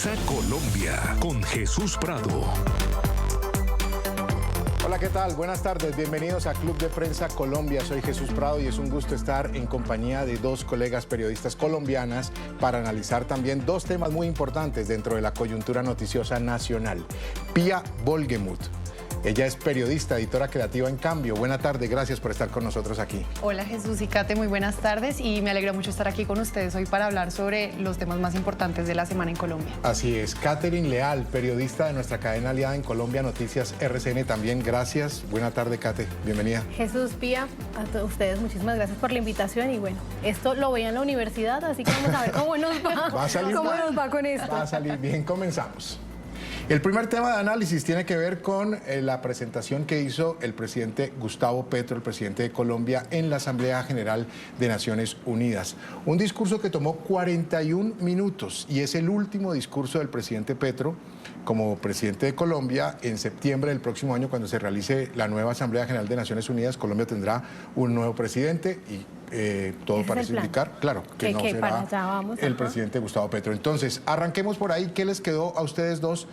Prensa Colombia con Jesús Prado. Hola, ¿qué tal? Buenas tardes, bienvenidos a Club de Prensa Colombia. Soy Jesús Prado y es un gusto estar en compañía de dos colegas periodistas colombianas para analizar también dos temas muy importantes dentro de la coyuntura noticiosa nacional. Pía Wohlgemuth. Ella es periodista, editora creativa en Cambio. Buena tarde, gracias por estar con nosotros aquí. Hola Jesús y Kate, muy buenas tardes y me alegra mucho estar aquí con ustedes hoy para hablar sobre los temas más importantes de la semana en Colombia. Así es, Catherine Leal, periodista de nuestra cadena aliada en Colombia, Noticias RCN también, gracias. Buena tarde, Kate, bienvenida. Jesús, Pía, a todos ustedes muchísimas gracias por la invitación y bueno, esto lo veía en la universidad, así que vamos a ver cómo nos va con esto. Va a salir bien, comenzamos. El primer tema de análisis tiene que ver con la presentación que hizo el presidente Gustavo Petro, el presidente de Colombia, en la Asamblea General de Naciones Unidas. Un discurso que tomó 41 minutos y es el último discurso del presidente Petro como presidente de Colombia. En septiembre del próximo año, cuando se realice la nueva Asamblea General de Naciones Unidas, Colombia tendrá un nuevo presidente y todo parece indicar, claro, que no será el presidente Gustavo Petro. Entonces, arranquemos por ahí. ¿Qué les quedó a ustedes dos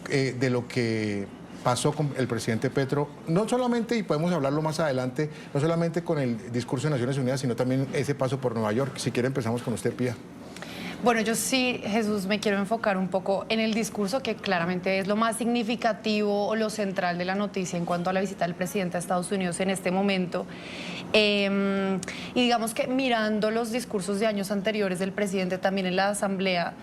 de lo que pasó con el presidente Petro? No solamente, y podemos hablarlo más adelante, no solamente con el discurso de Naciones Unidas, sino también ese paso por Nueva York. Si quiere, empezamos con usted, Pía. Bueno, yo sí, Jesús, me quiero enfocar un poco en el discurso que claramente es lo más significativo o lo central de la noticia en cuanto a la visita del presidente a Estados Unidos en este momento. Y digamos que mirando los discursos de años anteriores del presidente también en la Asamblea,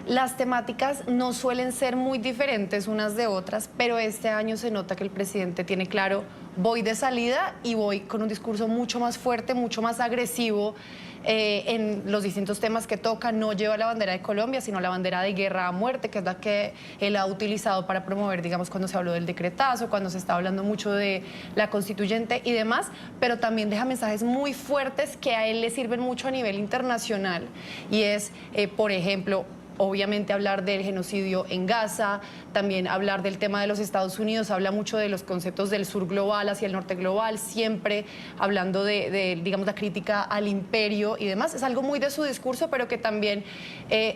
las temáticas no suelen ser muy diferentes unas de otras, pero este año se nota que el presidente tiene claro, voy de salida y voy con un discurso mucho más fuerte, mucho más agresivo en los distintos temas que toca. No lleva la bandera de Colombia, sino la bandera de guerra a muerte, que es la que él ha utilizado para promover, digamos, cuando se habló del decretazo, cuando se está hablando mucho de la constituyente y demás, pero también deja mensajes muy fuertes que a él le sirven mucho a nivel internacional, y es, por ejemplo, obviamente hablar del genocidio en Gaza, también hablar del tema de los Estados Unidos, habla mucho de los conceptos del sur global hacia el norte global, siempre hablando digamos, la crítica al imperio y demás. Es algo muy de su discurso, pero que también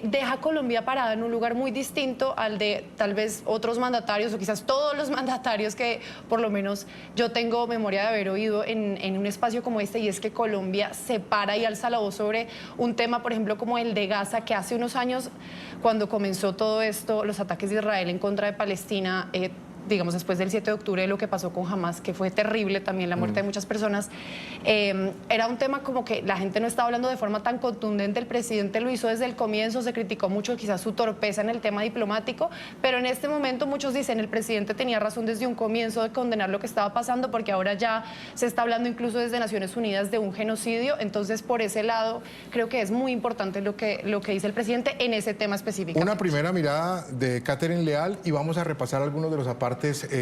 deja a Colombia parada en un lugar muy distinto al de tal vez otros mandatarios o quizás todos los mandatarios que por lo menos yo tengo memoria de haber oído en un espacio como este, y es que Colombia se para y alza la voz sobre un tema, por ejemplo, como el de Gaza, que hace unos años, cuando comenzó todo esto, los ataques de Israel en contra de Palestina, digamos después del 7 de octubre, lo que pasó con Hamas, que fue terrible también, la muerte de muchas personas, era un tema como que la gente no estaba hablando de forma tan contundente. El presidente lo hizo desde el comienzo, se criticó mucho quizás su torpeza en el tema diplomático, pero en este momento muchos dicen el presidente tenía razón desde un comienzo de condenar lo que estaba pasando, porque ahora ya se está hablando incluso desde Naciones Unidas de un genocidio. Entonces, por ese lado, creo que es muy importante lo que dice el presidente en ese tema específico. Una primera mirada de Catherine Leal y vamos a repasar algunos de los apartes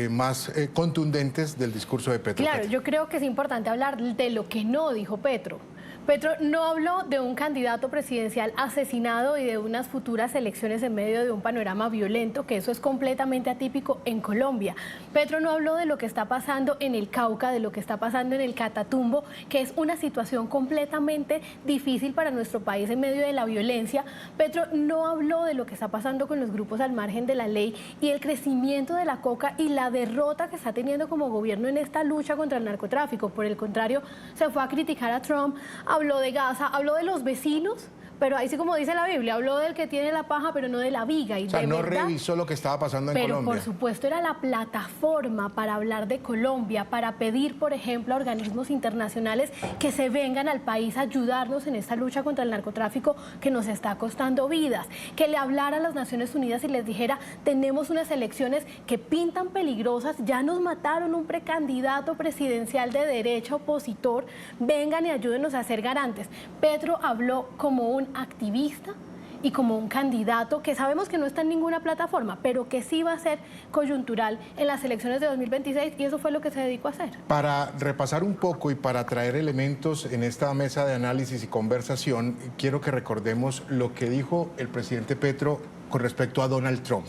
más contundentes del discurso de Petro. Claro, yo creo que es importante hablar de lo que no dijo Petro. Petro no habló de un candidato presidencial asesinado y de unas futuras elecciones en medio de un panorama violento, que eso es completamente atípico en Colombia. Petro no habló de lo que está pasando en el Cauca, de lo que está pasando en el Catatumbo, que es una situación completamente difícil para nuestro país en medio de la violencia. Petro no habló de lo que está pasando con los grupos al margen de la ley y el crecimiento de la coca y la derrota que está teniendo como gobierno en esta lucha contra el narcotráfico. Por el contrario, se fue a criticar a Trump, habló de Gaza, habló de los vecinos, pero ahí sí, como dice la Biblia, habló del que tiene la paja, pero no de la viga. Y o sea, de no verdad, revisó lo que estaba pasando en Colombia. Pero por supuesto era la plataforma para hablar de Colombia, para pedir, por ejemplo, a organismos internacionales que se vengan al país a ayudarnos en esta lucha contra el narcotráfico que nos está costando vidas. Que le hablara a las Naciones Unidas y les dijera, tenemos unas elecciones que pintan peligrosas, ya nos mataron un precandidato presidencial de derecha opositor, vengan y ayúdenos a ser garantes. Petro habló como un activista y como un candidato que sabemos que no está en ninguna plataforma, pero que sí va a ser coyuntural en las elecciones de 2026, y eso fue lo que se dedicó a hacer. Para repasar un poco y para traer elementos en esta mesa de análisis y conversación, quiero que recordemos lo que dijo el presidente Petro con respecto a Donald Trump.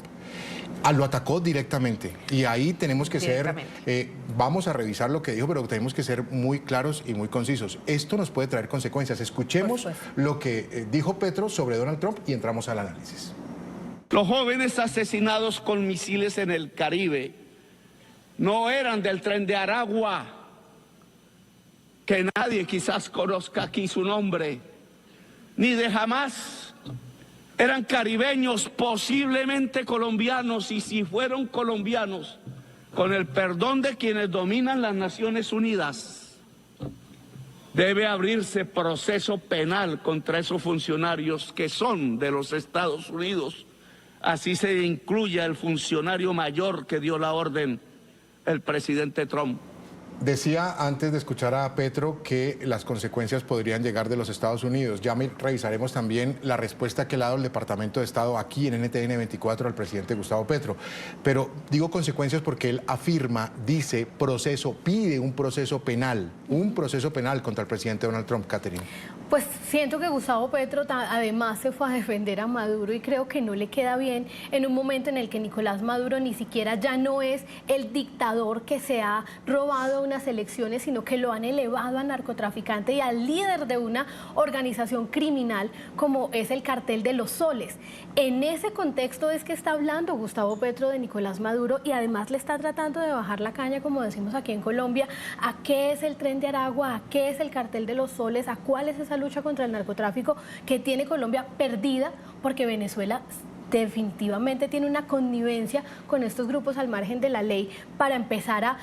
Lo atacó directamente y ahí tenemos que ser, vamos a revisar lo que dijo, pero tenemos que ser muy claros y muy concisos. Esto nos puede traer consecuencias. Escuchemos lo que dijo Petro sobre Donald Trump y entramos al análisis. Los jóvenes asesinados con misiles en el Caribe no eran del Tren de Aragua, que nadie quizás conozca aquí su nombre, ni de Hamás. Eran caribeños, posiblemente colombianos, y si fueron colombianos, con el perdón de quienes dominan las Naciones Unidas, debe abrirse proceso penal contra esos funcionarios que son de los Estados Unidos. Así se incluya el funcionario mayor que dio la orden, el presidente Trump. Decía antes de escuchar a Petro que las consecuencias podrían llegar de los Estados Unidos. Ya revisaremos también la respuesta que le ha dado el Departamento de Estado aquí en NTN 24 al presidente Gustavo Petro. Pero digo consecuencias porque él afirma, dice proceso, pide un proceso penal contra el presidente Donald Trump. Catherine. Pues siento que Gustavo Petro además se fue a defender a Maduro y creo que no le queda bien en un momento en el que Nicolás Maduro ni siquiera ya no es el dictador que se ha robado unas elecciones, sino que lo han elevado a narcotraficante y al líder de una organización criminal como es el Cartel de los Soles. En ese contexto es que está hablando Gustavo Petro de Nicolás Maduro y además le está tratando de bajar la caña, como decimos aquí en Colombia, a qué es el Tren de Aragua, a qué es el Cartel de los Soles, a cuál es esa lucha contra el narcotráfico que tiene Colombia perdida, porque Venezuela definitivamente tiene una connivencia con estos grupos al margen de la ley para empezar a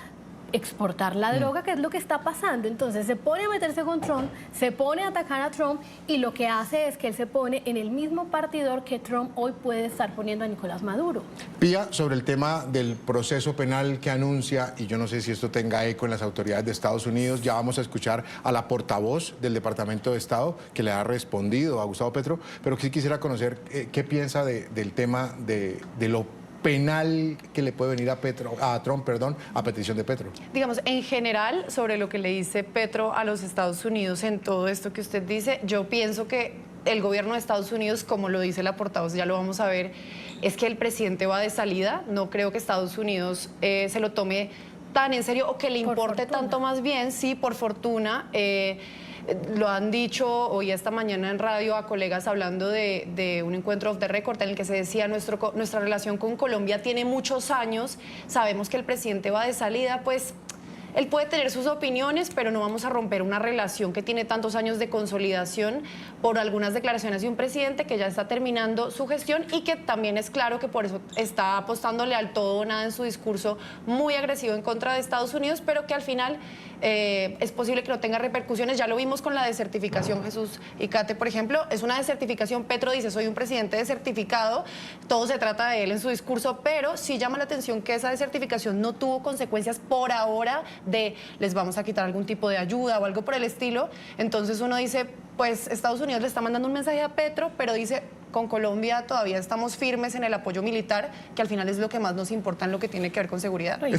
exportar la droga, que es lo que está pasando. Entonces se pone a meterse con Trump, se pone a atacar a Trump y lo que hace es que él se pone en el mismo partidor que Trump hoy puede estar poniendo a Nicolás Maduro. Pía, sobre el tema del proceso penal que anuncia, y yo no sé si esto tenga eco en las autoridades de Estados Unidos, ya vamos a escuchar a la portavoz del Departamento de Estado que le ha respondido a Gustavo Petro, pero sí quisiera conocer qué piensa del tema de lo penal que le puede venir a Trump, a petición de Petro. Digamos, en general, sobre lo que le dice Petro a los Estados Unidos en todo esto que usted dice, yo pienso que el gobierno de Estados Unidos, como lo dice la portavoz, ya lo vamos a ver, es que el presidente va de salida. No creo que Estados Unidos se lo tome tan en serio o que le importe tanto, más bien, sí, por fortuna. Lo han dicho hoy esta mañana en radio a colegas hablando de un encuentro off the record en el que se decía nuestra relación con Colombia tiene muchos años, sabemos que el presidente va de salida, pues él puede tener sus opiniones, pero no vamos a romper una relación que tiene tantos años de consolidación por algunas declaraciones de un presidente que ya está terminando su gestión y que también es claro que por eso está apostándole al todo o nada en su discurso muy agresivo en contra de Estados Unidos, pero que al final es posible que no tenga repercusiones. Ya lo vimos con la desertificación, Jesús y Kate, por ejemplo, es una desertificación. Petro dice, soy un presidente desertificado, todo se trata de él en su discurso, pero sí llama la atención que esa desertificación no tuvo consecuencias por ahora de les vamos a quitar algún tipo de ayuda o algo por el estilo. Entonces uno dice, pues Estados Unidos le está mandando un mensaje a Petro, pero dice, con Colombia todavía estamos firmes en el apoyo militar, que al final es lo que más nos importa en lo que tiene que ver con seguridad. Y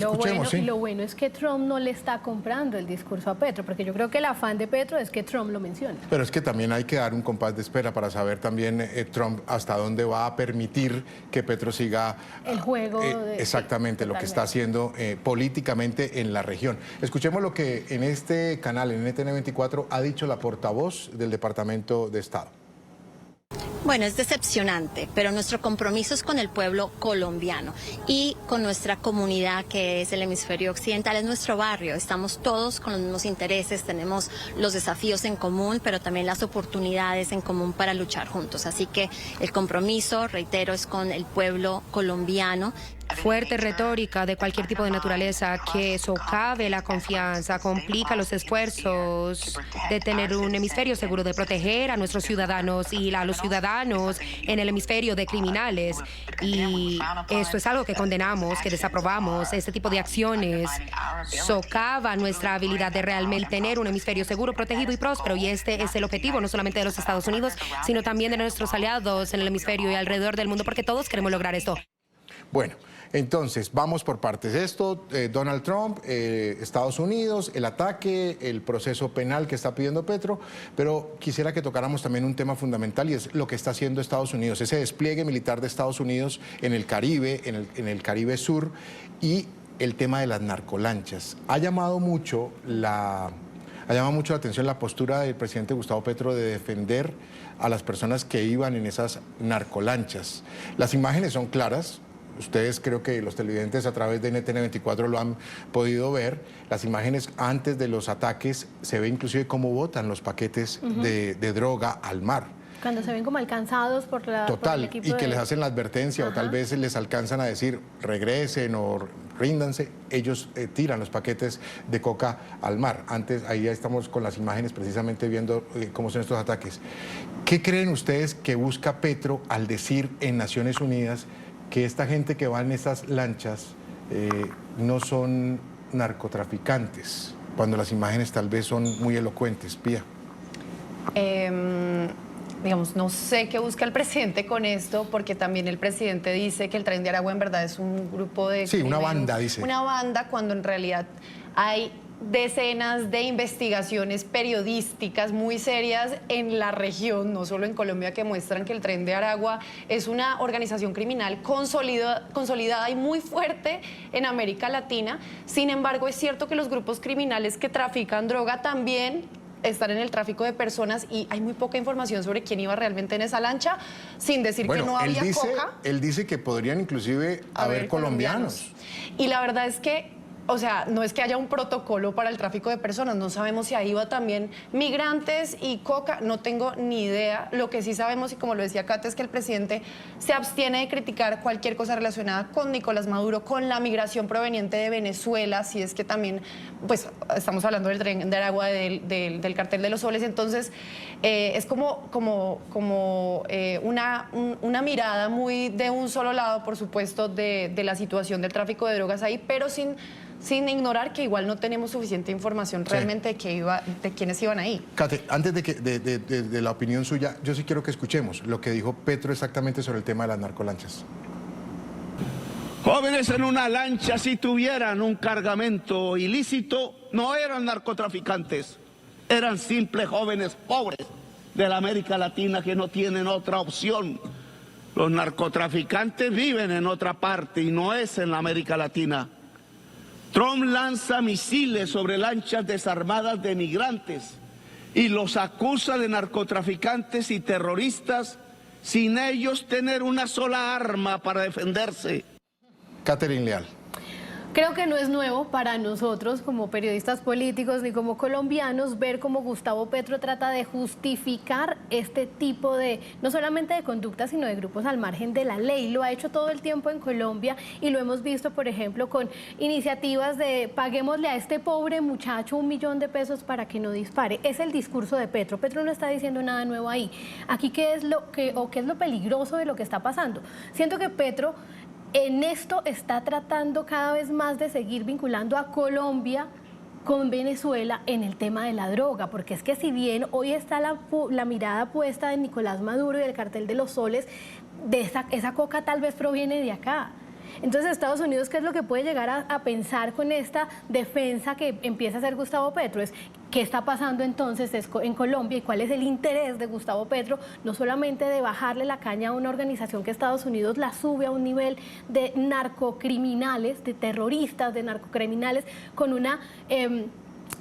lo bueno es que Trump no le está comprando el discurso a Petro, porque yo creo que el afán de Petro es que Trump lo mencione. Pero es que también hay que dar un compás de espera para saber también Trump hasta dónde va a permitir que Petro siga el juego exactamente lo que está haciendo políticamente en la región. Escuchemos lo que en este canal, en NTN 24, ha dicho la portavoz del Departamento de Estado. Bueno, es decepcionante, pero nuestro compromiso es con el pueblo colombiano y con nuestra comunidad que es el hemisferio occidental, es nuestro barrio, estamos todos con los mismos intereses, tenemos los desafíos en común, pero también las oportunidades en común para luchar juntos. Así que el compromiso, reitero, es con el pueblo colombiano. Fuerte retórica de cualquier tipo de naturaleza que socave la confianza, complica los esfuerzos de tener un hemisferio seguro, de proteger a nuestros ciudadanos y a los ciudadanos en el hemisferio de criminales. Y esto es algo que condenamos, que desaprobamos. Este tipo de acciones socava nuestra habilidad de realmente tener un hemisferio seguro, protegido y próspero. Y este es el objetivo no solamente de los Estados Unidos, sino también de nuestros aliados en el hemisferio y alrededor del mundo, porque todos queremos lograr esto. Bueno, entonces, vamos por partes. Esto, Donald Trump, Estados Unidos, el ataque, el proceso penal que está pidiendo Petro, pero quisiera que tocáramos también un tema fundamental y es lo que está haciendo Estados Unidos, ese despliegue militar de Estados Unidos en el Caribe, en el Caribe Sur, y el tema de las narcolanchas. Ha llamado mucho la ha llamado mucho la atención la postura del presidente Gustavo Petro de defender a las personas que iban en esas narcolanchas. Las imágenes son claras. Ustedes, creo que los televidentes a través de NTN 24 lo han podido ver. Las imágenes antes de los ataques, se ve inclusive cómo botan los paquetes de droga al mar. Cuando se ven como alcanzados por el equipo y que les hacen la advertencia o tal vez les alcanzan a decir regresen o ríndanse, ellos tiran los paquetes de coca al mar. Antes, ahí ya estamos con las imágenes precisamente viendo cómo son estos ataques. ¿Qué creen ustedes que busca Petro al decir en Naciones Unidas que esta gente que va en estas lanchas no son narcotraficantes, cuando las imágenes tal vez son muy elocuentes? Pía. Digamos, no sé qué busca el presidente con esto, porque también el presidente dice que el Tren de Aragua en verdad es un grupo de... Sí, una banda, dice. Una banda, cuando en realidad hay decenas de investigaciones periodísticas muy serias en la región, no solo en Colombia, que muestran que el Tren de Aragua es una organización criminal consolidada y muy fuerte en América Latina. Sin embargo, es cierto que los grupos criminales que trafican droga también están en el tráfico de personas, y hay muy poca información sobre quién iba realmente en esa lancha, sin decir que no había coca. Él dice que podrían inclusive haber colombianos. Y la verdad es que, o sea, no es que haya un protocolo para el tráfico de personas, no sabemos si ahí va también migrantes y coca, no tengo ni idea. Lo que sí sabemos, y como lo decía Cata, es que el presidente se abstiene de criticar cualquier cosa relacionada con Nicolás Maduro, con la migración proveniente de Venezuela, si es que también, pues, estamos hablando del Tren de Aragua, del cartel de los soles. Entonces, es como una mirada muy de un solo lado, por supuesto, de la situación del tráfico de drogas ahí, pero sin ignorar que igual no tenemos suficiente información realmente de quiénes iban ahí. Kate, antes de la opinión suya, yo sí quiero que escuchemos lo que dijo Petro exactamente sobre el tema de las narcolanchas. Jóvenes en una lancha, si tuvieran un cargamento ilícito, no eran narcotraficantes, eran simples jóvenes pobres de la América Latina que no tienen otra opción. Los narcotraficantes viven en otra parte y no es en la América Latina. Trump lanza misiles sobre lanchas desarmadas de migrantes y los acusa de narcotraficantes y terroristas sin ellos tener una sola arma para defenderse. Catherine Leal. Creo que no es nuevo para nosotros como periodistas políticos ni como colombianos ver cómo Gustavo Petro trata de justificar este tipo de, no solamente de conductas, sino de grupos al margen de la ley. Lo ha hecho todo el tiempo en Colombia y lo hemos visto, por ejemplo, con iniciativas de paguémosle a este pobre muchacho $1 millón para que no dispare. Es el discurso de Petro. Petro no está diciendo nada nuevo ahí. Aquí, ¿qué es lo peligroso de lo que está pasando? Siento que Petro en esto está tratando cada vez más de seguir vinculando a Colombia con Venezuela en el tema de la droga, porque es que si bien hoy está la mirada puesta en Nicolás Maduro y el cartel de los soles, esa coca tal vez proviene de acá. Entonces, Estados Unidos, ¿qué es lo que puede llegar a pensar con esta defensa que empieza a hacer Gustavo Petro? Es qué está pasando entonces en Colombia y cuál es el interés de Gustavo Petro, no solamente de bajarle la caña a una organización que Estados Unidos la sube a un nivel de narcocriminales, de terroristas, de narcocriminales, con una...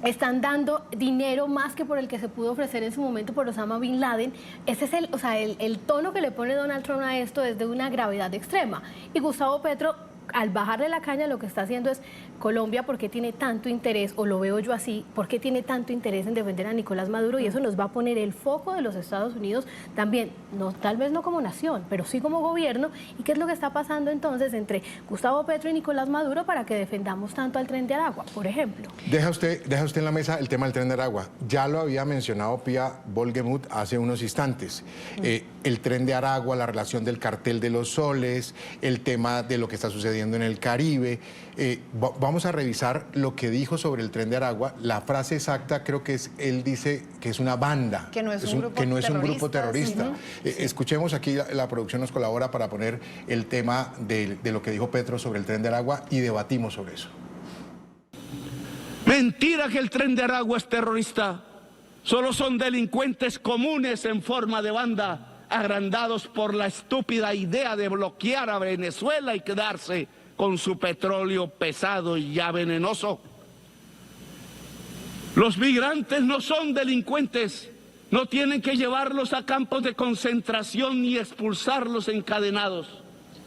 están dando dinero más que por el que se pudo ofrecer en su momento por Osama Bin Laden. Ese es el tono que le pone Donald Trump a esto es de una gravedad extrema. Y Gustavo Petro, al bajarle la caña, lo que está haciendo es Colombia, ¿por qué tiene tanto interés, o lo veo yo así, por qué tiene tanto interés en defender a Nicolás Maduro? Y eso nos va a poner el foco de los Estados Unidos también, tal vez no como nación, pero sí como gobierno. ¿Y qué es lo que está pasando entonces entre Gustavo Petro y Nicolás Maduro para que defendamos tanto al Tren de Aragua, por ejemplo? Deja usted en la mesa el tema del Tren de Aragua. Ya lo había mencionado Pía Bolgemuth hace unos instantes. El Tren de Aragua, la relación del cartel de los soles, el tema de lo que está sucediendo en el Caribe. Vamos a revisar lo que dijo sobre el Tren de Aragua. La frase exacta creo que él dice que es una banda, que no es un grupo terrorista. Sí. Escuchemos aquí, la producción nos colabora para poner el tema de lo que dijo Petro sobre el Tren de Aragua y debatimos sobre eso. Mentira que el Tren de Aragua es terrorista. Solo son delincuentes comunes en forma de banda, agrandados por la estúpida idea de bloquear a Venezuela y quedarse con su petróleo pesado y ya venenoso. Los migrantes no son delincuentes, no tienen que llevarlos a campos de concentración ni expulsarlos encadenados.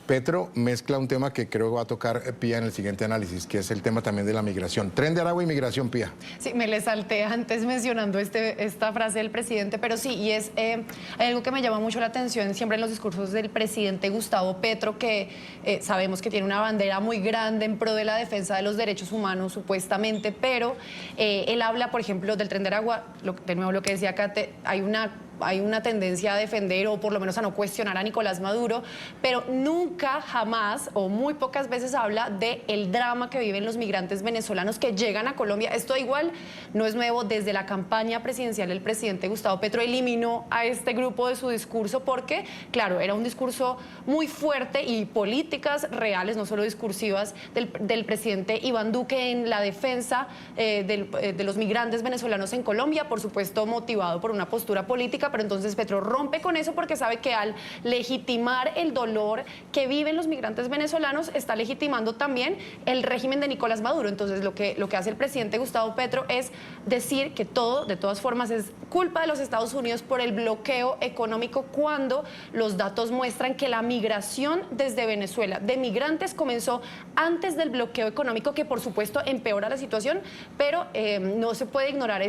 Petro mezcla un tema que creo que va a tocar Pía en el siguiente análisis, que es el tema también de la migración. Tren de Aragua y migración, Pía. Sí, me le salté antes mencionando esta frase del presidente, pero sí, y es hay algo que me llama mucho la atención siempre en los discursos del presidente Gustavo Petro, que sabemos que tiene una bandera muy grande en pro de la defensa de los derechos humanos, supuestamente, pero él habla, por ejemplo, del Tren de Aragua, de nuevo lo que decía Kate, hay una tendencia a defender o por lo menos a no cuestionar a Nicolás Maduro, pero nunca, jamás o muy pocas veces habla del drama que viven los migrantes venezolanos que llegan a Colombia. Esto igual no es nuevo, desde la campaña presidencial el presidente Gustavo Petro eliminó a este grupo de su discurso porque, claro, era un discurso muy fuerte y políticas reales, no solo discursivas, del presidente Iván Duque en la defensa de los migrantes venezolanos en Colombia, por supuesto motivado por una postura política, pero entonces Petro rompe con eso porque sabe que al legitimar el dolor que viven los migrantes venezolanos, está legitimando también el régimen de Nicolás Maduro. Entonces lo que hace el presidente Gustavo Petro es decir que todo, de todas formas, es culpa de los Estados Unidos por el bloqueo económico, cuando los datos muestran que la migración desde Venezuela de migrantes comenzó antes del bloqueo económico, que por supuesto empeora la situación, pero no se puede ignorar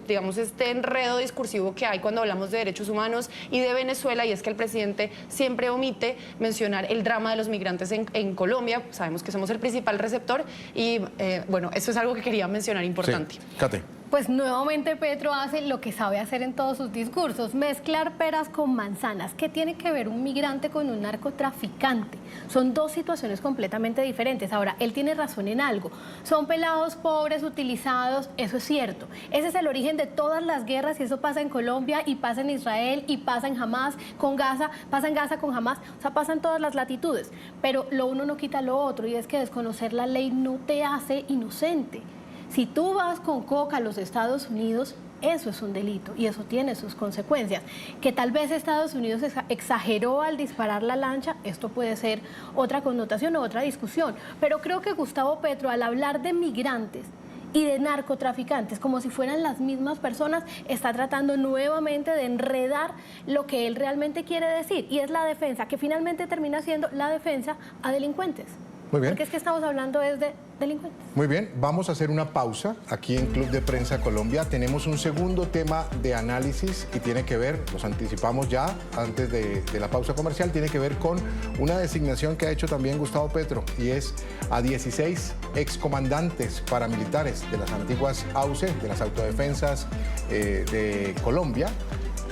digamos, este enredo discursivo que hay cuando hablamos de derechos humanos y de Venezuela, y es que el presidente siempre omite mencionar el drama de los migrantes en Colombia. Sabemos que somos el principal receptor y, bueno, eso es algo que quería mencionar importante. Sí. Kate. Pues nuevamente Petro hace lo que sabe hacer en todos sus discursos, mezclar peras con manzanas. ¿Qué tiene que ver un migrante con un narcotraficante? Son dos situaciones completamente diferentes. Ahora, él tiene razón en algo. Son pelados pobres, utilizados, eso es cierto. Ese es el origen de todas las guerras y eso pasa en Colombia y pasa en Israel y pasa en Hamas con Gaza, pasa en Gaza con Hamas, o sea, pasa en todas las latitudes. Pero lo uno no quita lo otro, y es que desconocer la ley no te hace inocente. Si tú vas con coca a los Estados Unidos, eso es un delito y eso tiene sus consecuencias. Que tal vez Estados Unidos exageró al disparar la lancha, esto puede ser otra connotación o otra discusión. Pero creo que Gustavo Petro, al hablar de migrantes y de narcotraficantes como si fueran las mismas personas, está tratando nuevamente de enredar lo que él realmente quiere decir, y es la defensa, que finalmente termina siendo la defensa a delincuentes. Muy bien. Porque es que estamos hablando de delincuentes. Muy bien, vamos a hacer una pausa aquí en Club de Prensa Colombia. Tenemos un segundo tema de análisis y tiene que ver, los anticipamos ya antes de la pausa comercial, tiene que ver con una designación que ha hecho también Gustavo Petro, y es a 16 excomandantes paramilitares de las antiguas AUC, de las Autodefensas de Colombia,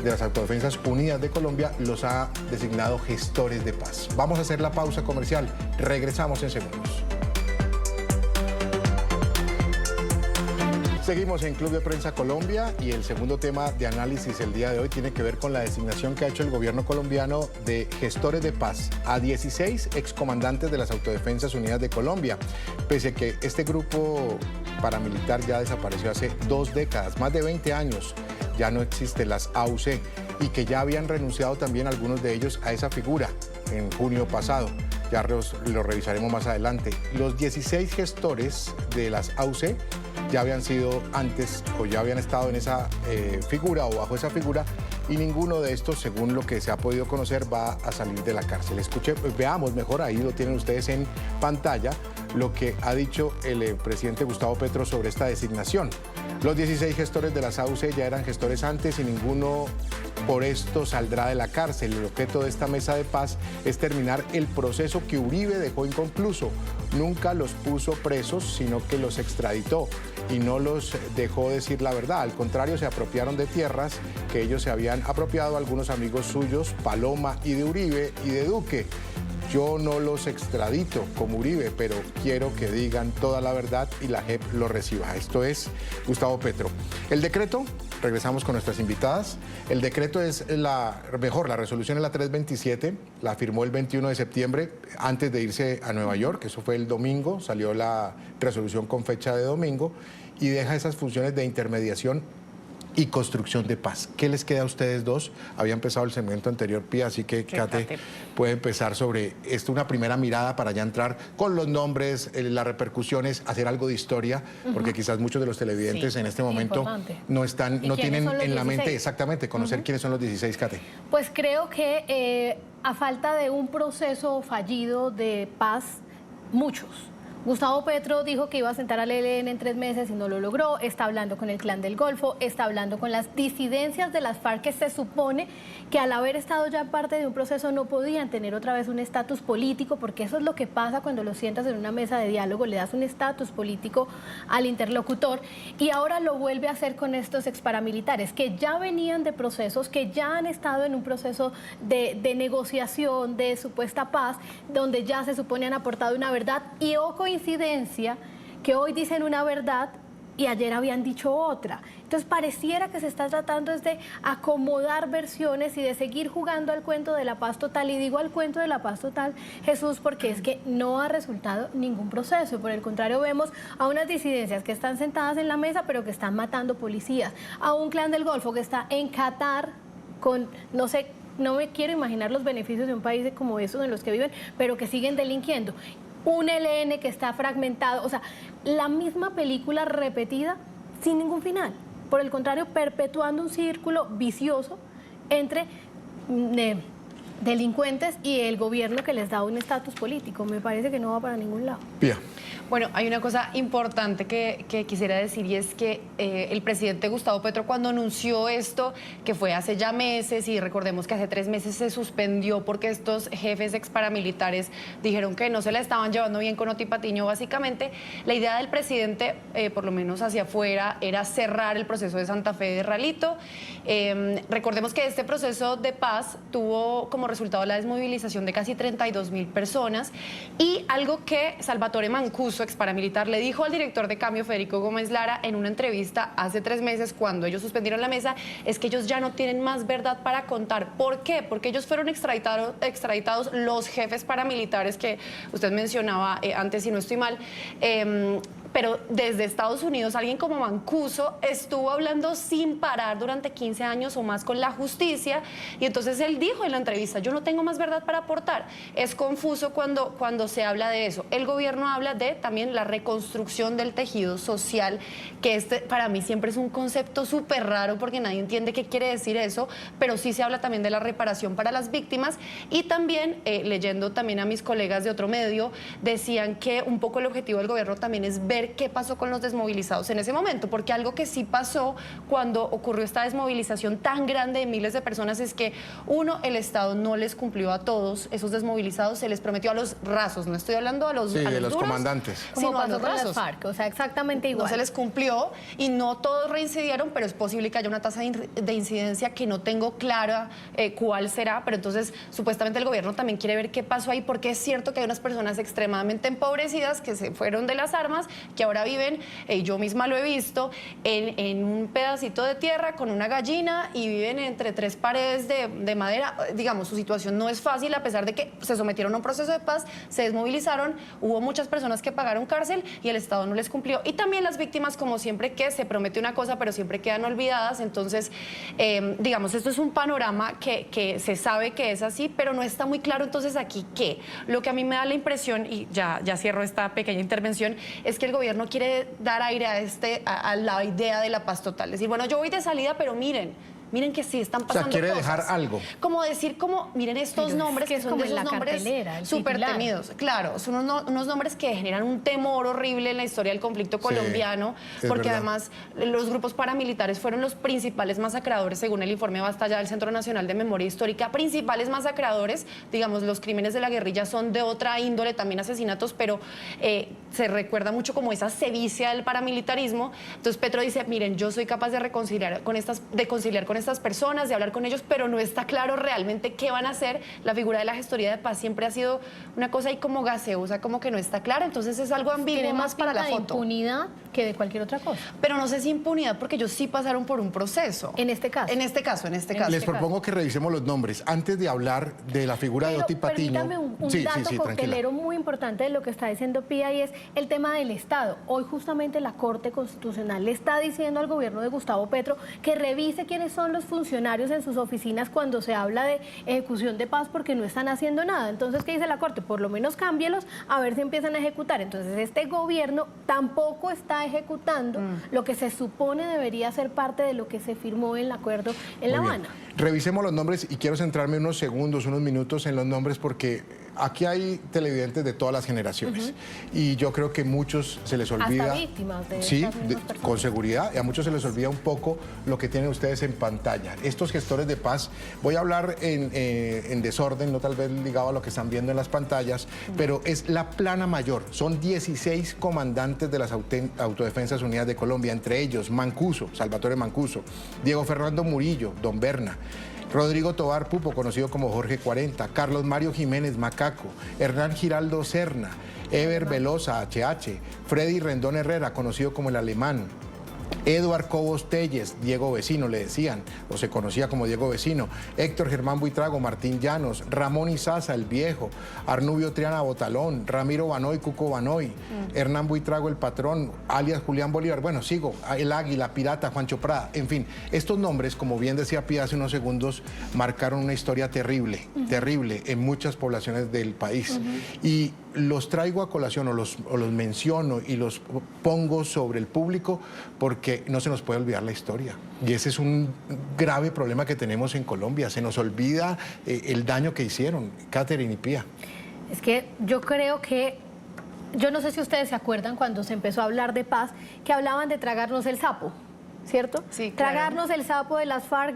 de las Autodefensas Unidas de Colombia, los ha designado gestores de paz. Vamos a hacer la pausa comercial. Regresamos en segundos. Seguimos en Club de Prensa Colombia y el segundo tema de análisis el día de hoy tiene que ver con la designación que ha hecho el gobierno colombiano de gestores de paz a 16 excomandantes de las Autodefensas Unidas de Colombia. Pese a que este grupo paramilitar ya desapareció hace 2 décadas, más de 20 años, ya no existen las AUC, y que ya habían renunciado también algunos de ellos a esa figura en junio pasado. Ya lo revisaremos más adelante. Los 16 gestores de las AUC ya habían sido antes o ya habían estado en esa figura o bajo esa figura, y ninguno de estos, según lo que se ha podido conocer, va a salir de la cárcel. Veamos mejor, ahí lo tienen ustedes en pantalla, lo que ha dicho el presidente Gustavo Petro sobre esta designación. Los 16 gestores de las AUC ya eran gestores antes y ninguno por esto saldrá de la cárcel. El objeto de esta mesa de paz es terminar el proceso que Uribe dejó inconcluso. Nunca los puso presos, sino que los extraditó y no los dejó decir la verdad. Al contrario, se apropiaron de tierras que ellos se habían apropiado algunos amigos suyos, Paloma y de Uribe y de Duque. Yo no los extradito como Uribe, pero quiero que digan toda la verdad y la JEP lo reciba. Esto es Gustavo Petro. El decreto, regresamos con nuestras invitadas. El decreto es la resolución es la 327, la firmó el 21 de septiembre, antes de irse a Nueva York, eso fue el domingo, salió la resolución con fecha de domingo, y deja esas funciones de intermediación y construcción de paz. ¿Qué les queda a ustedes dos? Había empezado el segmento anterior, Pía, así que Kate puede empezar sobre esto, una primera mirada para ya entrar con los nombres, las repercusiones, hacer algo de historia, porque quizás muchos de los televidentes en este momento no tienen en la mente exactamente conocer quiénes son los 16, Kate. Pues creo que a falta de un proceso fallido de paz, muchos. Gustavo Petro dijo que iba a sentar al ELN en 3 meses y no lo logró, está hablando con el Clan del Golfo, está hablando con las disidencias de las FARC, que se supone que al haber estado ya parte de un proceso no podían tener otra vez un estatus político, porque eso es lo que pasa cuando lo sientas en una mesa de diálogo, le das un estatus político al interlocutor, y ahora lo vuelve a hacer con estos exparamilitares, que ya venían de procesos, que ya han estado en un proceso de negociación, de supuesta paz, donde ya se supone han aportado una verdad, y coincidencia que hoy dicen una verdad y ayer habían dicho otra. Entonces pareciera que se está tratando de acomodar versiones y de seguir jugando al cuento de la paz total. Y digo al cuento de la paz total, Jesús, porque es que no ha resultado ningún proceso. Por el contrario, vemos a unas disidencias que están sentadas en la mesa pero que están matando policías, a un Clan del Golfo que está en Qatar con, no sé, no me quiero imaginar los beneficios de un país como esos en los que viven, pero que siguen delinquiendo. Un ELN que está fragmentado, o sea, la misma película repetida sin ningún final. Por el contrario, perpetuando un círculo vicioso entre delincuentes y el gobierno que les da un estatus político. Me parece que no va para ningún lado. Pía. Bueno, hay una cosa importante que quisiera decir, y es que el presidente Gustavo Petro, cuando anunció esto, que fue hace ya meses, y recordemos que hace 3 meses se suspendió porque estos jefes exparamilitares dijeron que no se la estaban llevando bien con Oti Patiño, básicamente, la idea del presidente, por lo menos hacia afuera, era cerrar el proceso de Santa Fe de Ralito. Recordemos que este proceso de paz tuvo como resultado la desmovilización de casi 32.000 personas, y algo que Salvatore Mancuso, exparamilitar, le dijo al director de Cambio, Federico Gómez Lara, en una entrevista hace 3 meses, cuando ellos suspendieron la mesa, es que ellos ya no tienen más verdad para contar. ¿Por qué? Porque ellos fueron extraditados los jefes paramilitares que usted mencionaba antes, si no estoy mal, pero desde Estados Unidos alguien como Mancuso estuvo hablando sin parar durante 15 años o más con la justicia, y entonces él dijo en la entrevista, yo no tengo más verdad para aportar. Es confuso cuando se habla de eso. El gobierno habla de también la reconstrucción del tejido social, que para mí siempre es un concepto súper raro porque nadie entiende qué quiere decir eso, pero sí se habla también de la reparación para las víctimas, y también, leyendo también a mis colegas de otro medio, decían que un poco el objetivo del gobierno también es ver qué pasó con los desmovilizados en ese momento, porque algo que sí pasó cuando ocurrió esta desmovilización tan grande de miles de personas es que, uno, el Estado no les cumplió a todos esos desmovilizados, se les prometió a los rasos, no estoy hablando a los, sí, a de los los comandantes, sino a los rasos. Las FARC, o sea, exactamente igual. No se les cumplió y no todos reincidieron, pero es posible que haya una tasa de incidencia que no tengo clara cuál será, pero entonces supuestamente el gobierno también quiere ver qué pasó ahí, porque es cierto que hay unas personas extremadamente empobrecidas que se fueron de las armas, que ahora viven, yo misma lo he visto, en un pedacito de tierra con una gallina y viven entre 3 paredes de madera. Digamos, su situación no es fácil, a pesar de que se sometieron a un proceso de paz, se desmovilizaron, hubo muchas personas que pagaron cárcel y el Estado no les cumplió. Y también las víctimas, como siempre, que se promete una cosa pero siempre quedan olvidadas. Entonces, digamos, esto es un panorama que se sabe que es así, pero no está muy claro entonces aquí qué. Lo que a mí me da la impresión, y ya cierro esta pequeña intervención, es que el gobierno quiere dar aire a la idea de la paz total. Decir, bueno, yo voy de salida, pero miren que sí están pasando cosas. O sea, quiere dejar algo. Como decir, miren estos pero nombres que son de esos nombres súper temidos. Claro, son unos nombres que generan un temor horrible en la historia del conflicto colombiano, porque además los grupos paramilitares fueron los principales masacradores, según el informe Basta Ya del Centro Nacional de Memoria Histórica, principales masacradores. Digamos, los crímenes de la guerrilla son de otra índole, también asesinatos, pero se recuerda mucho como esa sevicia del paramilitarismo. Entonces Petro dice, miren, yo soy capaz de conciliar con estas personas, de hablar con ellos, pero no está claro realmente qué van a hacer. La figura de la gestoría de paz siempre ha sido una cosa ahí como gaseosa, como que no está clara, entonces es algo ambiguo. Tiene más para la foto. De impunidad que de cualquier otra cosa. Pero no sé si impunidad, porque ellos sí pasaron por un proceso. En este caso. En este caso. Les propongo que revisemos los nombres antes de hablar de la figura de Oti Patiño. Permítame un dato coctelero muy importante de lo que está diciendo Pía, y es el tema del Estado. Hoy justamente la Corte Constitucional le está diciendo al gobierno de Gustavo Petro que revise quiénes son los funcionarios en sus oficinas cuando se habla de ejecución de paz, porque no están haciendo nada. Entonces, ¿qué dice la Corte? Por lo menos cámbielos a ver si empiezan a ejecutar. Entonces, este gobierno tampoco está ejecutando lo que se supone debería ser parte de lo que se firmó en el acuerdo en La Habana. Revisemos los nombres y quiero centrarme unos segundos, unos minutos en los nombres, porque aquí hay televidentes de todas las generaciones y yo creo que muchos se les olvida. Hasta víctimas de sí, estas mismas personas. con seguridad, y a muchos se les olvida un poco lo que tienen ustedes en pantalla. Estos gestores de paz, voy a hablar en desorden, no tal vez ligado a lo que están viendo en las pantallas, pero es la plana mayor. Son 16 comandantes de las Autodefensas Unidas de Colombia, entre ellos Mancuso, Salvatore Mancuso, Diego Fernando Murillo, Don Berna, Rodrigo Tobar Pupo, conocido como Jorge 40, Carlos Mario Jiménez Macaco, Hernán Giraldo Serna, Ever Velosa HH, Freddy Rendón Herrera, conocido como el Alemán, Eduard Cobos Telles, Diego Vecino le decían, o se conocía como Diego Vecino, Héctor Germán Buitrago, Martín Llanos, Ramón Izaza, el Viejo, Arnubio Triana Botalón, Ramiro Banoy, Cuco Banoy, Hernán Buitrago, el Patrón, alias Julián Bolívar, bueno, sigo, el Águila, Pirata, Juancho Prada, en fin, estos nombres, como bien decía Pía hace unos segundos, marcaron una historia terrible, terrible en muchas poblaciones del país. Y los traigo a colación o los menciono y los pongo sobre el público porque no se nos puede olvidar la historia. Y ese es un grave problema que tenemos en Colombia. Se nos olvida el daño que hicieron. Catherine y Pía. Es que yo creo que, yo no sé si ustedes se acuerdan cuando se empezó a hablar de paz, que hablaban de tragarnos el sapo, ¿cierto? Sí, claro. Tragarnos el sapo de las FARC,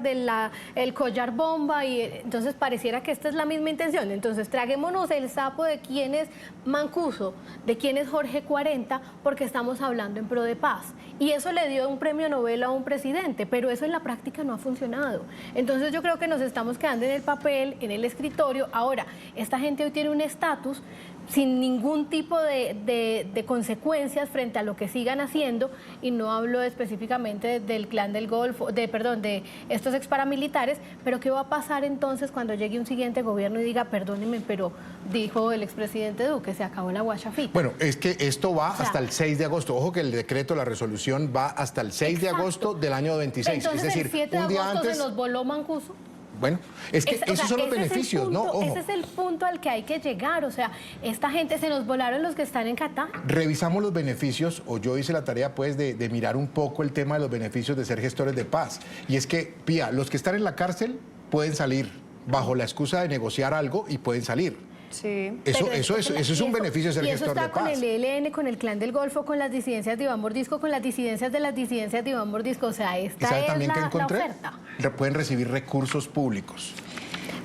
el collar bomba, y entonces pareciera que esta es la misma intención. Entonces traguémonos el sapo de quién es Mancuso, de quién es Jorge 40, porque estamos hablando en pro de paz. Y eso le dio un premio Nobel a un presidente, pero eso en la práctica no ha funcionado. Entonces yo creo que nos estamos quedando en el papel, en el escritorio. Ahora, esta gente hoy tiene un estatus sin ningún tipo de consecuencias frente a lo que sigan haciendo, y no hablo específicamente del Clan del Golfo, de estos ex paramilitares, pero ¿qué va a pasar entonces cuando llegue un siguiente gobierno y diga, perdónenme, pero dijo el expresidente Duque, se acabó la guachafita? Bueno, es que esto va hasta el 6 de agosto. Ojo que el decreto, la resolución va hasta el 6 de agosto del año 26. Entonces, es decir, el 7 de un día agosto antes se nos voló Mancuso. Bueno, es que esos son los ese beneficios, es el punto, ¿no? Ojo. Ese es el punto al que hay que llegar. O sea, esta gente se nos volaron los que están en Qatar. Revisamos los beneficios, o yo hice la tarea pues de mirar un poco el tema de los beneficios de ser gestores de paz. Y es que, Pía, los que están en la cárcel pueden salir bajo la excusa de negociar algo y pueden salir. Sí. Eso es un beneficio de ser gestor de paz. Y eso está con paz. el ELN, con el Clan del Golfo, con las disidencias de Iván Mordisco, con las disidencias de Iván Mordisco. O sea, esta ¿Y sabe es también que la encontré? oferta. Pueden recibir recursos públicos.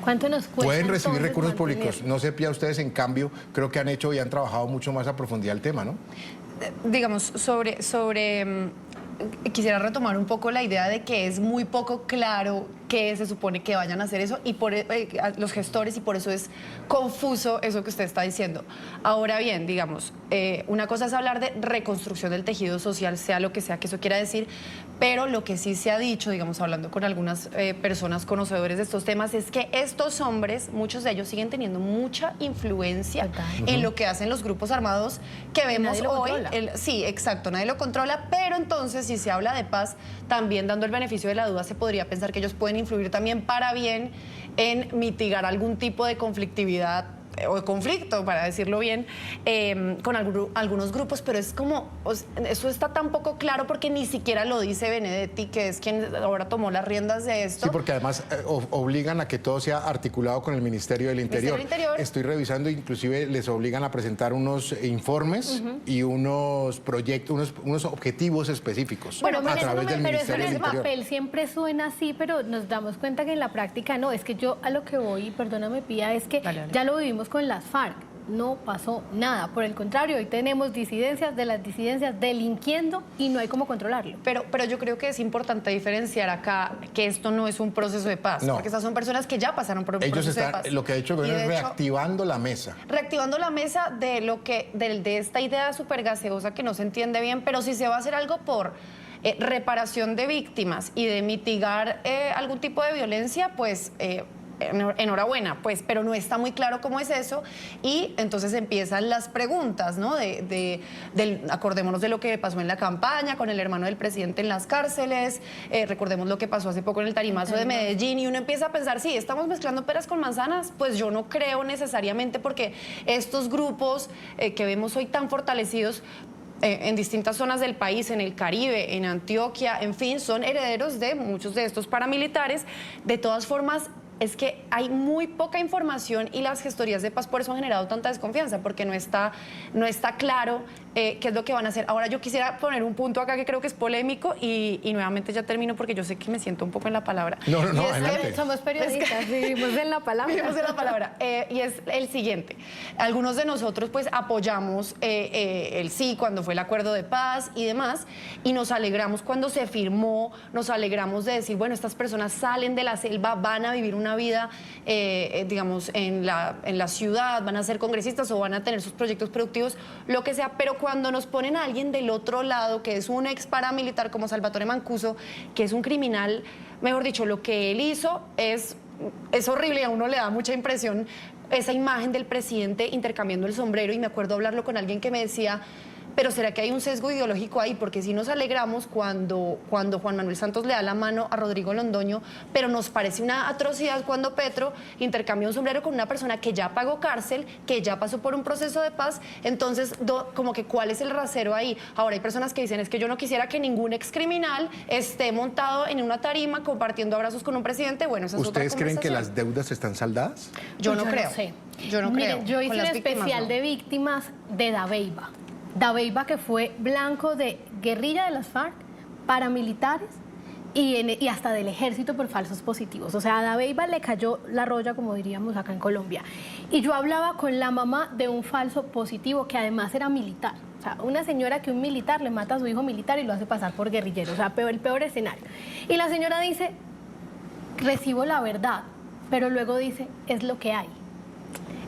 ¿Cuánto nos cuesta? Pueden recibir entonces recursos públicos. mantenerlo? No sé, Pía, ustedes en cambio creo que han hecho y han trabajado mucho más a profundidad el tema, ¿no? Digamos, quisiera retomar un poco la idea de que es muy poco claro que se supone que vayan a hacer eso y por los gestores, y por eso es confuso eso que usted está diciendo. Ahora bien, digamos, una cosa es hablar de reconstrucción del tejido social, sea lo que sea que eso quiera decir, pero lo que sí se ha dicho, digamos, hablando con algunas personas conocedores de estos temas, es que estos hombres, muchos de ellos siguen teniendo mucha influencia en lo que hacen los grupos armados que vemos Nadie lo hoy. controla. Sí, exacto, nadie lo controla, pero entonces si se habla de paz, también dando el beneficio de la duda, se podría pensar que ellos pueden influir también para bien en mitigar algún tipo de conflictividad o de conflicto, para decirlo bien, con algunos grupos, pero es como, eso está tan poco claro porque ni siquiera lo dice Benedetti, que es quien ahora tomó las riendas de esto. Sí, porque además obligan a que todo sea articulado con el Ministerio del Interior. Estoy revisando, inclusive les obligan a presentar unos informes y unos proyectos, unos objetivos específicos Bueno, a través del pero eso Ministerio en del el Interior. papel siempre suena así, pero nos damos cuenta que en la práctica no. Es que yo a lo que voy, perdóname Pía, es que Dale. ya lo vivimos con las FARC. No pasó nada. Por el contrario, hoy tenemos disidencias de las disidencias delinquiendo y no hay cómo controlarlo. Pero yo creo que es importante diferenciar acá que esto no es un proceso de paz, No. porque estas son personas que ya pasaron por un Ellos proceso de están, paz. lo que ha hecho el Y gobierno de es hecho, reactivando la mesa. reactivando la mesa de esta idea súper gaseosa que no se entiende bien, pero si se va a hacer algo por reparación de víctimas y de mitigar algún tipo de violencia, pues enhorabuena, pues, pero no está muy claro cómo es eso. Y entonces empiezan las preguntas, ¿no? Acordémonos de lo que pasó en la campaña con el hermano del presidente en las cárceles, recordemos lo que pasó hace poco en el tarimazo de Medellín, y uno empieza a pensar, sí, estamos mezclando peras con manzanas. Pues yo no creo necesariamente, porque estos grupos que vemos hoy tan fortalecidos en distintas zonas del país, en el Caribe, en Antioquia, en fin, son herederos de muchos de estos paramilitares. De todas formas, es que hay muy poca información, y las gestorías de paz por eso han generado tanta desconfianza, porque no está claro qué es lo que van a hacer. Ahora yo quisiera poner un punto acá que creo que es polémico, y nuevamente ya termino porque yo sé que me siento un poco en la palabra. No, adelante. Somos periodistas, vivimos en la palabra. Vivimos en la palabra. Y es el siguiente. Algunos de nosotros pues apoyamos el sí cuando fue el acuerdo de paz y demás, y nos alegramos cuando se firmó, nos alegramos de decir, bueno, estas personas salen de la selva, van a vivir una vida, digamos, en la ciudad, van a ser congresistas o van a tener sus proyectos productivos, lo que sea. Pero cuando nos ponen a alguien del otro lado, que es un ex paramilitar como Salvatore Mancuso, que es un criminal, mejor dicho, lo que él hizo es horrible, y a uno le da mucha impresión esa imagen del presidente intercambiando el sombrero. Y me acuerdo hablarlo con alguien que me decía, pero ¿será que hay un sesgo ideológico ahí? Porque sí nos alegramos cuando Juan Manuel Santos le da la mano a Rodrigo Londoño, pero nos parece una atrocidad cuando Petro intercambia un sombrero con una persona que ya pagó cárcel, que ya pasó por un proceso de paz. Entonces, como que ¿cuál es el rasero ahí? Ahora hay personas que dicen, es que yo no quisiera que ningún excriminal esté montado en una tarima compartiendo abrazos con un presidente. Bueno, esa es otra ¿Ustedes creen que conversación. las deudas están saldadas? Yo no creo. No sé. Yo no creo. Miren, yo hice Con un las víctimas, especial no. de víctimas de Dabeiba. Dabeiba, que fue blanco de guerrilla de las FARC, paramilitares y hasta del ejército por falsos positivos. O sea, a Dabeiba le cayó la roya, como diríamos acá en Colombia. Y yo hablaba con la mamá de un falso positivo que además era militar. O sea, una señora que un militar le mata a su hijo militar y lo hace pasar por guerrillero. O sea, el peor escenario. Y la señora dice, recibo la verdad, pero luego dice, es lo que hay.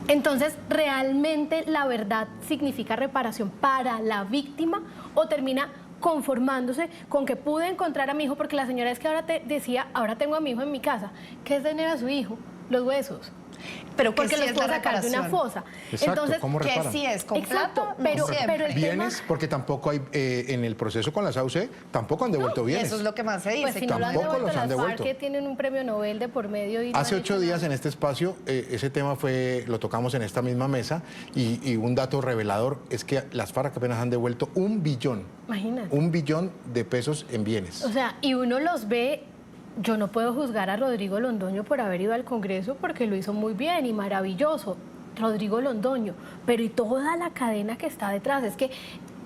Entonces, ¿realmente la verdad significa reparación para la víctima o termina conformándose con que pude encontrar a mi hijo? Porque la señora es que ahora decía, ahora tengo a mi hijo en mi casa. ¿Qué es tener a su hijo? Los huesos. Pero porque los puedo sacar de una fosa. Exacto, Entonces, ¿cómo que reparan? sí es completo, exacto, no pero siempre. el Bienes, tema... porque tampoco hay, en el proceso con la SAUCE, tampoco han devuelto bienes. Eso es lo que más se dice. Pues si no lo han Tampoco devuelto, los han las FARC devuelto. que tienen un premio Nobel de por medio. Y no Hace han 8 hecho días nada. en este espacio, ese tema lo tocamos en esta misma mesa, y un dato revelador es que las FARC apenas han devuelto 1 billón. Imagínate. 1 billón de pesos en bienes. O sea, y uno los ve. Yo no puedo juzgar a Rodrigo Londoño por haber ido al Congreso, porque lo hizo muy bien y maravilloso, Rodrigo Londoño, pero y toda la cadena que está detrás. Es que,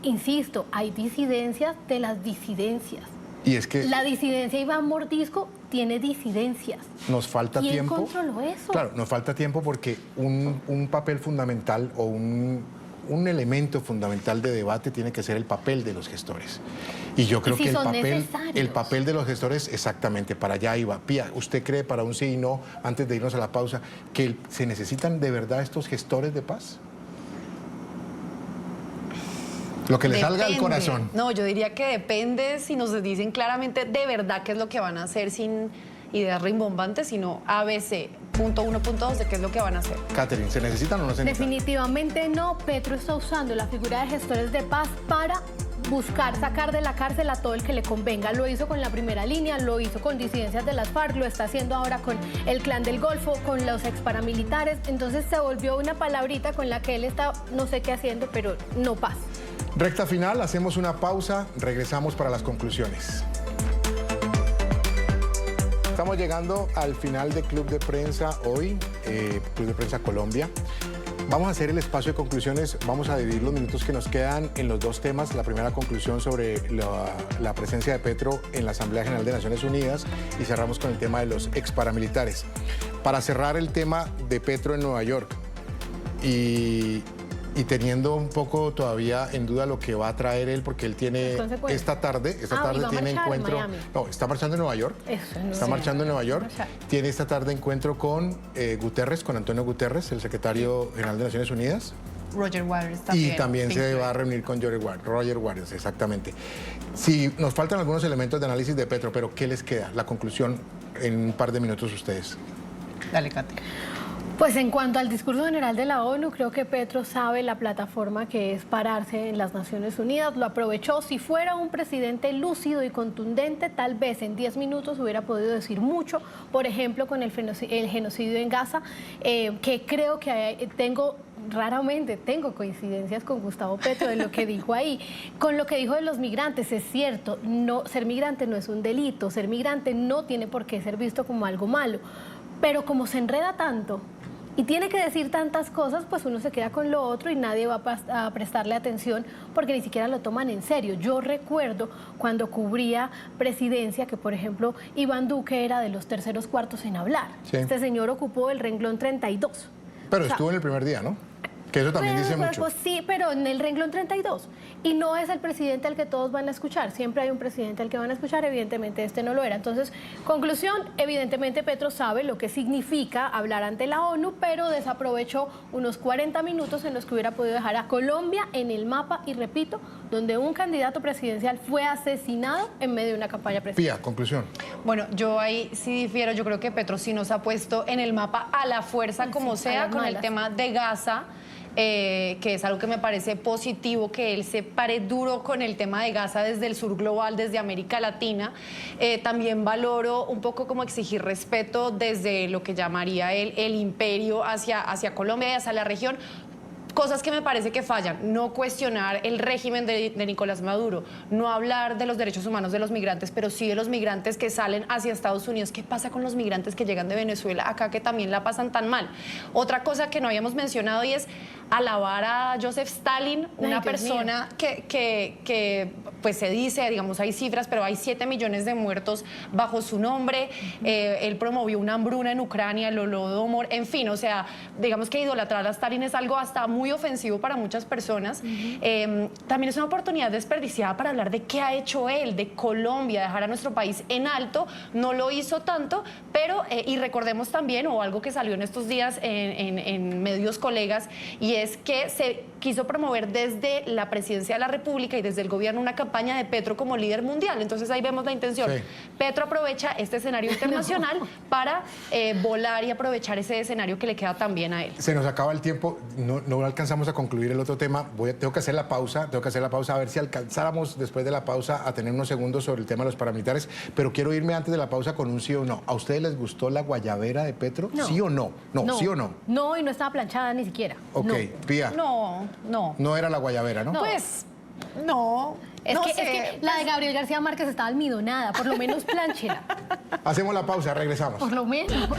insisto, hay disidencias de las disidencias. Y es que La disidencia Iván Mordisco tiene disidencias. nos falta ¿Quién tiempo. controló eso? Claro, nos falta tiempo porque un papel fundamental o un elemento fundamental de debate tiene que ser el papel de los gestores. Y yo creo si que son el necesarios. papel de los gestores, exactamente, para allá iba. Pía, ¿usted cree, para un sí y no, antes de irnos a la pausa, que se necesitan de verdad estos gestores de paz? Lo que le salga al Depende. corazón. No, yo diría que depende si nos dicen claramente de verdad qué es lo que van a hacer, sin ideas rimbombantes, sino ABC, punto 1, punto 2, de qué es lo que van a hacer. Catherine, ¿se necesitan o no se necesitan? Definitivamente no. Petro está usando la figura de gestores de paz para buscar sacar de la cárcel a todo el que le convenga. Lo hizo con la primera línea, lo hizo con disidencias de las FARC, lo está haciendo ahora con el Clan del Golfo, con los ex paramilitares. Entonces se volvió una palabrita con la que él está no sé qué haciendo, pero no paz. Recta final, hacemos una pausa, regresamos para las conclusiones. Estamos llegando al final de Club de Prensa hoy, Club de Prensa Colombia. Vamos a hacer el espacio de conclusiones, vamos a dividir los minutos que nos quedan en los dos temas. La primera conclusión sobre la presencia de Petro en la Asamblea General de Naciones Unidas, y cerramos con el tema de los ex paramilitares. Para cerrar el tema de Petro en Nueva York y teniendo un poco todavía en duda lo que va a traer él, porque él tiene esta tarde y va a tiene marchar en encuentro. Miami. No, está marchando en Nueva York. Eso, no Está sé. marchando en Nueva York. Marchar. Tiene esta tarde encuentro con Guterres, con Antonio Guterres, el secretario general de Naciones Unidas. Roger Waters también. Y también se va a reunir con Roger Waters, exactamente. Sí, nos faltan algunos elementos de análisis de Petro, pero ¿qué les queda? La conclusión en un par de minutos ustedes. Dale, Katy. Pues en cuanto al discurso general de la ONU, creo que Petro sabe la plataforma que es pararse en las Naciones Unidas, lo aprovechó. Si fuera un presidente lúcido y contundente, tal vez en 10 minutos hubiera podido decir mucho, por ejemplo, con el genocidio en Gaza, que creo que raramente tengo coincidencias con Gustavo Petro de lo que dijo ahí. Con lo que dijo de los migrantes, es cierto, ser migrante no es un delito, ser migrante no tiene por qué ser visto como algo malo, pero como se enreda tanto y tiene que decir tantas cosas, pues uno se queda con lo otro y nadie va a prestarle atención porque ni siquiera lo toman en serio. Yo recuerdo cuando cubría presidencia que, por ejemplo, Iván Duque era de los terceros cuartos en hablar. Sí. Este señor ocupó el renglón 32. Pero estuvo en el primer día, ¿no? Que eso también dice mucho. Pues sí, pero en el renglón 32. Y no es el presidente al que todos van a escuchar. Siempre hay un presidente al que van a escuchar. Evidentemente este no lo era. Entonces, conclusión, evidentemente Petro sabe lo que significa hablar ante la ONU, pero desaprovechó unos 40 minutos en los que hubiera podido dejar a Colombia en el mapa, y repito, donde un candidato presidencial fue asesinado en medio de una campaña presidencial. Pía, conclusión. Bueno, yo ahí sí difiero. Yo creo que Petro sí nos ha puesto en el mapa a la fuerza, como sea, con el tema de Gaza. Que es algo que me parece positivo, que él se pare duro con el tema de Gaza desde el sur global, desde América Latina. También valoro un poco como exigir respeto desde lo que llamaría el imperio hacia Colombia y hacia la región. Cosas que me parece que fallan: no cuestionar el régimen de Nicolás Maduro, no hablar de los derechos humanos de los migrantes, pero sí de los migrantes que salen hacia Estados Unidos. ¿Qué pasa con los migrantes que llegan de Venezuela acá, que también la pasan tan mal? Otra cosa que no habíamos mencionado, y es alabar a Joseph Stalin, una persona que pues se dice, digamos, hay cifras, pero hay 7 millones de muertos bajo su nombre. Él promovió una hambruna en Ucrania, el Holodomor, en fin, o sea, digamos que idolatrar a Stalin es algo hasta muy ofensivo para muchas personas. También es una oportunidad desperdiciada para hablar de qué ha hecho él, de Colombia, dejar a nuestro país en alto. No lo hizo tanto, pero, y recordemos también, o algo que salió en estos días en medios colegas, y es que se quiso promover desde la presidencia de la República y desde el gobierno una campaña de Petro como líder mundial. Entonces ahí vemos la intención. Sí. Petro aprovecha este escenario internacional para volar y aprovechar ese escenario que le queda tan bien a él. Se nos acaba el tiempo, no alcanzamos a concluir el otro tema. Tengo que hacer la pausa, a ver si alcanzáramos después de la pausa a tener unos segundos sobre el tema de los paramilitares, pero quiero irme antes de la pausa con un sí o no. ¿A ustedes les gustó la guayabera de Petro? No. ¿Sí o no? No, ¿sí o no? No, y no estaba planchada ni siquiera. Ok, no. Pía. No. No era la guayabera, ¿no? Pues, no. Es que la de Gabriel García Márquez estaba almidonada, por lo menos planchera. Hacemos la pausa, regresamos. Por lo menos.